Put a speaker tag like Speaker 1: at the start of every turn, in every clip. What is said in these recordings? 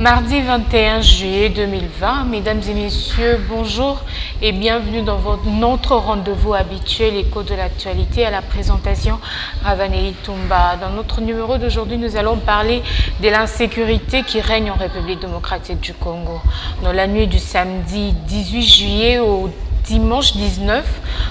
Speaker 1: Mardi 21 juillet 2020, mesdames et messieurs, bonjour et bienvenue dans notre rendez-vous habituel Écho de l'actualité à la présentation Ravaneli Tumba. Dans notre numéro d'aujourd'hui, nous allons parler de l'insécurité qui règne en République démocratique du Congo. Dans la nuit du samedi 18 juillet au dimanche 19,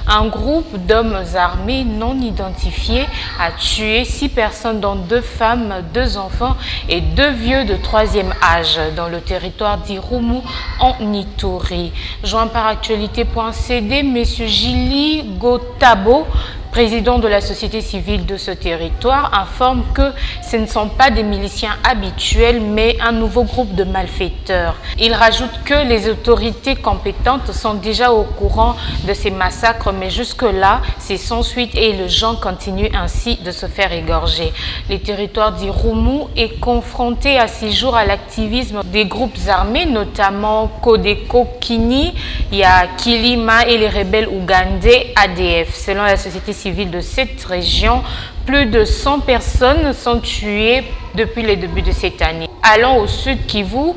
Speaker 1: un groupe d'hommes armés non identifiés a tué 6 personnes, dont 2 femmes, 2 enfants et 2 vieux de 3e âge dans le territoire d'Irumu en Ituri. Joint par actualité.cd, M. Gili Gotabo, président de la société civile de ce territoire, informe que ce ne sont pas des miliciens habituels, mais un nouveau groupe de malfaiteurs. Il rajoute que les autorités compétentes sont déjà au courant de ces massacres, mais jusque-là, c'est sans suite et les gens continuent ainsi de se faire égorger. Le territoire d'Irumu est confronté à 6 jours à l'activisme des groupes armés, notamment Kodeko Kini, il y a Kilima et les rebelles ougandais ADF. Selon la société civile de cette région, plus de 100 personnes sont tuées depuis le début de cette année. Allons au sud Kivu,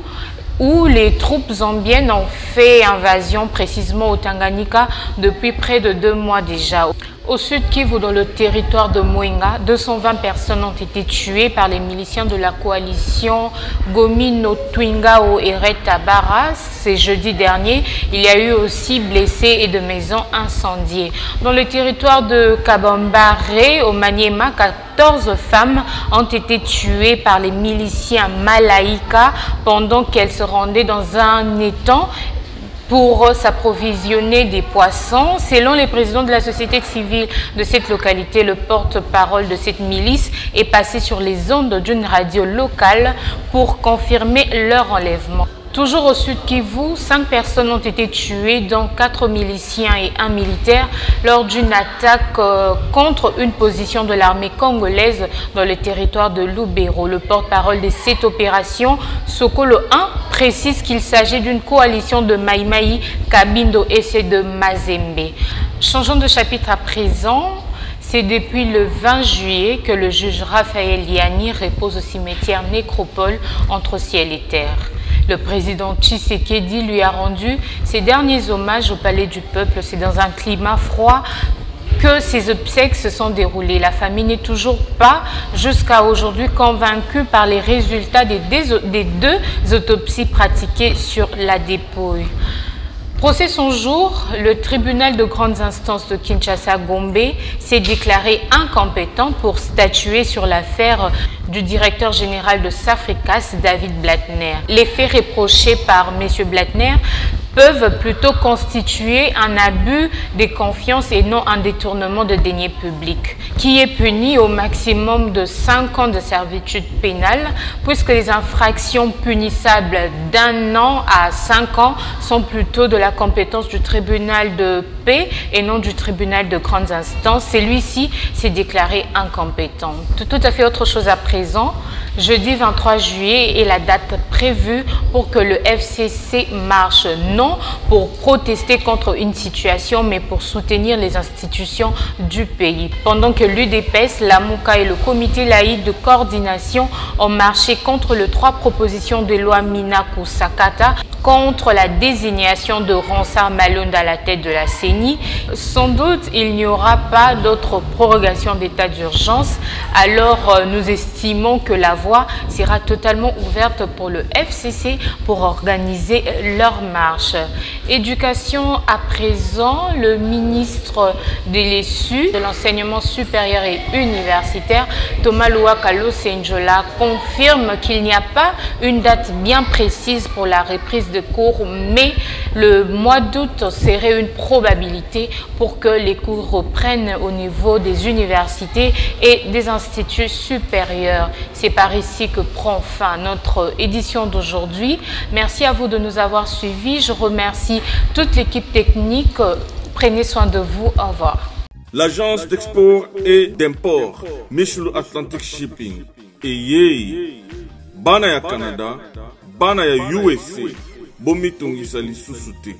Speaker 1: où les troupes zambiennes ont fait invasion précisément au Tanganyika depuis près de 2 mois déjà. Au sud Kivu, dans le territoire de Mwenga, 220 personnes ont été tuées par les miliciens de la coalition Gomino Twingao et Red Tabara. C'est jeudi dernier. Il y a eu aussi blessés et de maisons incendiées. Dans le territoire de Kabambare, au Maniema, 14 femmes ont été tuées par les miliciens Malaïka pendant qu'elles se rendaient dans un étang pour s'approvisionner des poissons. Selon les présidents de la société civile de cette localité, le porte-parole de cette milice est passé sur les ondes d'une radio locale pour confirmer leur enlèvement. Toujours au sud Kivu, 5 personnes ont été tuées, dont 4 miliciens et 1 militaire, lors d'une attaque contre une position de l'armée congolaise dans le territoire de Lubero. Le porte-parole de cette opération, Sokolo 1, précise qu'il s'agit d'une coalition de Maïmaï, Kabindo et ceux de Mazembe. Changeons de chapitre à présent. C'est depuis le 20 juillet que le juge Raphaël Liani repose au cimetière Nécropole entre ciel et terre. Le président Tshisekedi lui a rendu ses derniers hommages au Palais du Peuple. C'est dans un climat froid que ces obsèques se sont déroulées. La famille n'est toujours pas, jusqu'à aujourd'hui, convaincue par les résultats des 2 autopsies pratiquées sur la dépouille. Procès son jour, le tribunal de grandes instances de Kinshasa-Gombe s'est déclaré incompétent pour statuer sur l'affaire du directeur général de Safricas, David Blattner. Les faits reprochés par M. Blattner peuvent plutôt constituer un abus de confiance et non un détournement de deniers publics, qui est puni au maximum de 5 ans de servitude pénale, puisque les infractions punissables d'1 an à 5 ans sont plutôt de la compétence du tribunal de paix et non du tribunal de grandes instances. Celui-ci s'est déclaré incompétent. Tout à fait autre chose à présent. Jeudi 23 juillet est la date prévue pour que le FCC marche, non pour protester contre une situation, mais pour soutenir les institutions du pays. Pendant que l'UDPS, la MOUCA et le comité laïque de coordination ont marché contre les 3 propositions de loi Minaku Sakata contre la désignation de Ronsard Malonda à la tête de la CENI. Sans doute, il n'y aura pas d'autre prorogation d'état d'urgence. Alors, nous estimons que la voie sera totalement ouverte pour le FCC pour organiser leur marche. Éducation à présent, le ministre de l'ESU, de l'enseignement supérieur et universitaire, Thomas Louakalo Senjola, confirme qu'il n'y a pas une date bien précise pour la reprise de cours, mais le mois d'août serait une probabilité pour que les cours reprennent au niveau des universités et des instituts supérieurs. C'est par ici que prend fin notre édition d'aujourd'hui. Merci à vous de nous avoir suivis. Je remercie toute l'équipe technique. Prenez soin de vous. Au revoir.
Speaker 2: L'agence d'export et d'import, Michel Atlantic Shipping, et Yei, Bana ya Canada, Bana ya USA, Bomitungi Sali Susute.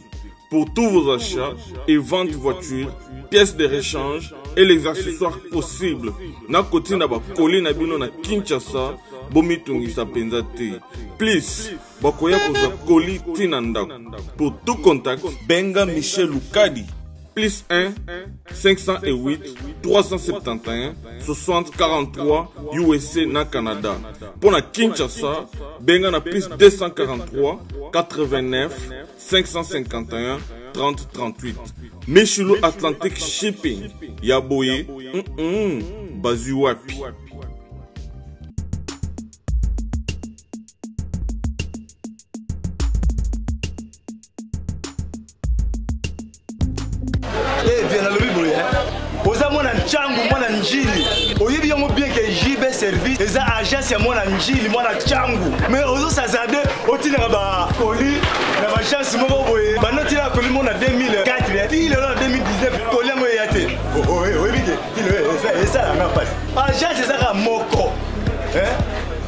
Speaker 2: pour tous vos achats et ventes de voitures, pièces de rechange et les accessoires possibles. Na koti na ba koli na bino na Kinshasa, bomitungisa penza te. Please, bakoya koza koli tina ndako. Pour tout contact, benga Michel Lukadi. Plus 1 508 371 60 43 USA na Canada. Pour la Kinshasa, benga na plus 243 89 551 30 38. Michelo Atlantic Shipping. Yaboye, Bazuapi.
Speaker 3: Oza mwana changu mwana njili oyebi yango bien que JB service eza agence ya mwana njili mwana changu mais ozo sazade otina ba koli na ba chance moko boye banoti na koli mona 2004 ya ile na 2019 koli yango yate oyebi ke ile eza la passe agence eza ka moko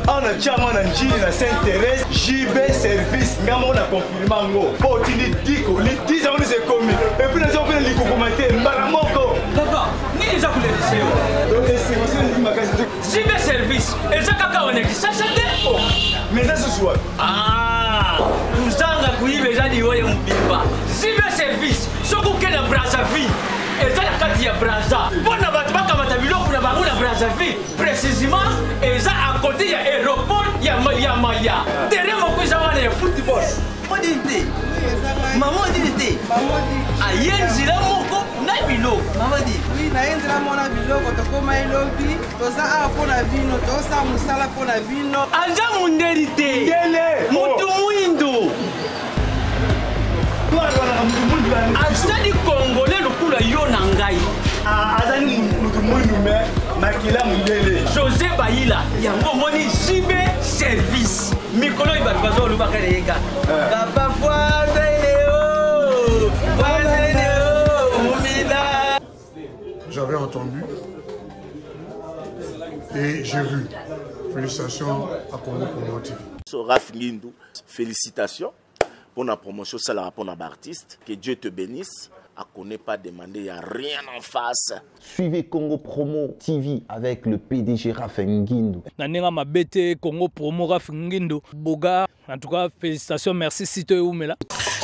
Speaker 3: on a déjà mon njili na Saint-Thérèse JB service ngamo na confirmer ngo po tini diko li 10 ans c'est commis et puis les gens les commenter mbala moko
Speaker 4: papa ni za kuletea
Speaker 3: donc c'est aussi une magasin
Speaker 4: JB service eza kaka wana kisashate
Speaker 3: mais ça ce soir
Speaker 4: uzanga kuibe jadi wewe mbimba JB service soko kena Brazzaville eza la kati ya Brazza bona batu bakamata biloko na bango na Brazzaville précisément eza à côté ya aéroport ya Maya terrain moko eza wana ya football odinte maman odinte ayenzila moko na biloko maman dit
Speaker 5: oui na yenzila mona biloko tokoma elobi toza a pona vino tosa musala pona vino
Speaker 4: anja mundelite mutu mwindo azali congolais lokula yo na ngai
Speaker 3: azali mutu mwindu me makila mundele
Speaker 4: José Bayila yango moni JB service mikolo ibatu bazo lubaka leka papa
Speaker 6: j'avais entendu et j'ai vu. Félicitations à Congo Promo TV.
Speaker 7: Raf Ngindou, félicitations pour la promotion, c'est la rapport d'artiste. Que Dieu te bénisse. À connaît pas demander, il n'y a rien en face.
Speaker 8: Suivez Congo Promo TV avec le PDG Raf Ngindou.
Speaker 9: Nanenga mabete Congo Promo Raf Ngindou. Boga, en tout cas, félicitations, merci Sito et Oumela.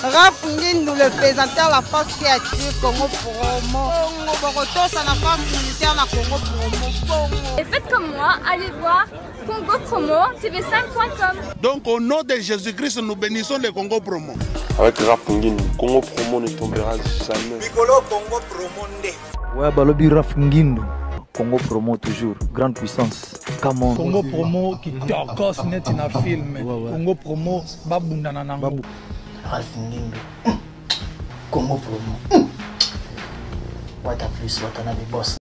Speaker 5: Raf Ngindou, le présentateur la force créative Congo Promo. Borotos à la force militaire na Congo Promo.
Speaker 10: Et faites comme moi, allez voir Congo Promo, tv5.com.
Speaker 6: Donc au nom de Jésus-Christ, nous bénissons le Congo Promo.
Speaker 11: Avec Raf Ngindou, Congo Promo ne tombera jamais.
Speaker 3: Mikolo Congo Promo nde.
Speaker 12: Ouais, balobi Raf Ngindou. Congo Promo toujours, grande puissance. Come
Speaker 13: Congo Promo qui torcos net in a film. Congo Promo babundana nango.
Speaker 14: Raf Ngindou. Congo Promo. What a plus, what a boss.